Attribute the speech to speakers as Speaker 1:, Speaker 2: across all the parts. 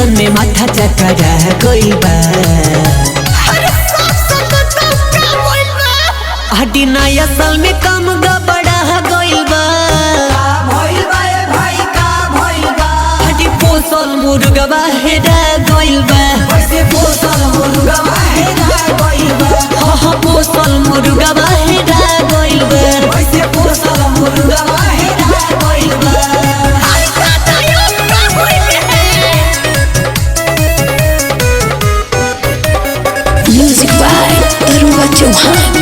Speaker 1: Tension में माथा चकरा गइल बा। हटी नया साल में काम गबड़ा गइल बा। हटी पोसल मुर्गवा हेरा गइल बा। पोसल मुर्गवा हेरा गइल बा। पोसल मुर्गवा हेरा गइल बा। पोसल मुर्गवा हेरा गइल बा।
Speaker 2: Music by Taruva Chauhan.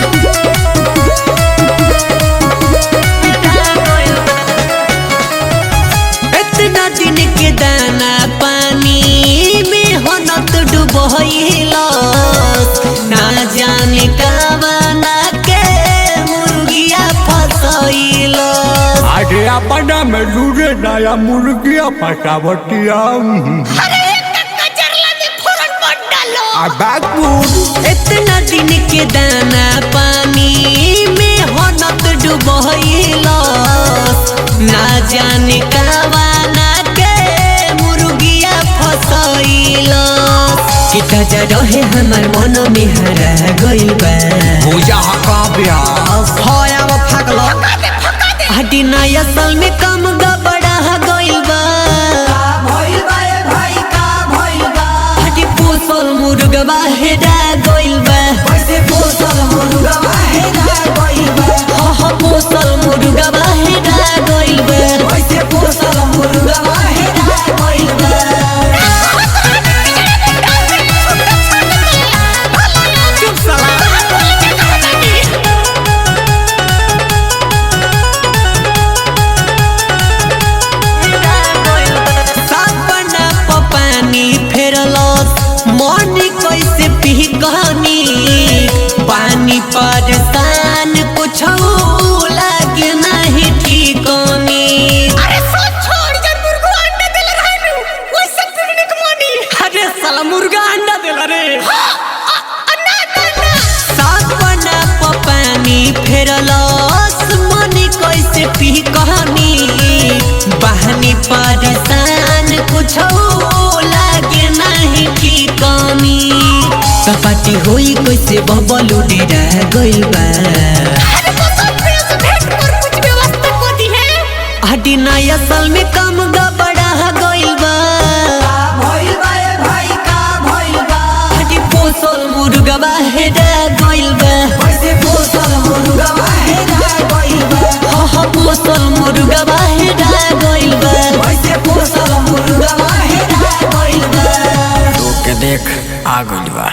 Speaker 1: इतना दिन के दाना पानी में होनत डुबोइलस, ना जाने कवना के मुर्गिया फसइलस।
Speaker 3: अरे अपना में दूरे नया मुर्गिया फसावटिया।
Speaker 1: इतना दिन के दाना पानी में होनत डुबोइलस, ना जाने कवना के मुर्गिया फसइलस। कितना रहे हमर मन में हरा गइल बा।
Speaker 3: पूजा का ब्यास
Speaker 1: होया वो फकलो हटी नया साल में काम गबड़ा गइल बा। हटी पोसल मुर्गवा हेरा गइल बा। पोसल मुर्गवा हेरा गइल बा। पोसल मुर्गवा हेरा गइल बा। पोसल मुर्गवा हेरा गइल बा। मोनी कैसे पी कहानी पानी परेशान कुछ लगे नहीं ठिकानी। अरे छोड़ जा मुर्गा अंडा देला रे कोई सब पीने के मोनी। अरे साला मुर्गा अंडा देला रे। सापना पानी फेरलस मोनी कैसे पी कहानी बहनी परेशान कुछ लगे नहीं ठिकानी। सपाटी होई कैसे बबलू डेरा गइल बा। हटी नया साल में काम गबड़ा गइल बा। हटी पोसल मुर्गवा हेरा गइल बा। पोसल मुर्गवा हेरा गइल बा। पोसल मुर्गवा हेरा गइल बा। पोसल मुर्गवा हेरा गइल बा।
Speaker 3: तो के देख आ गइल बा।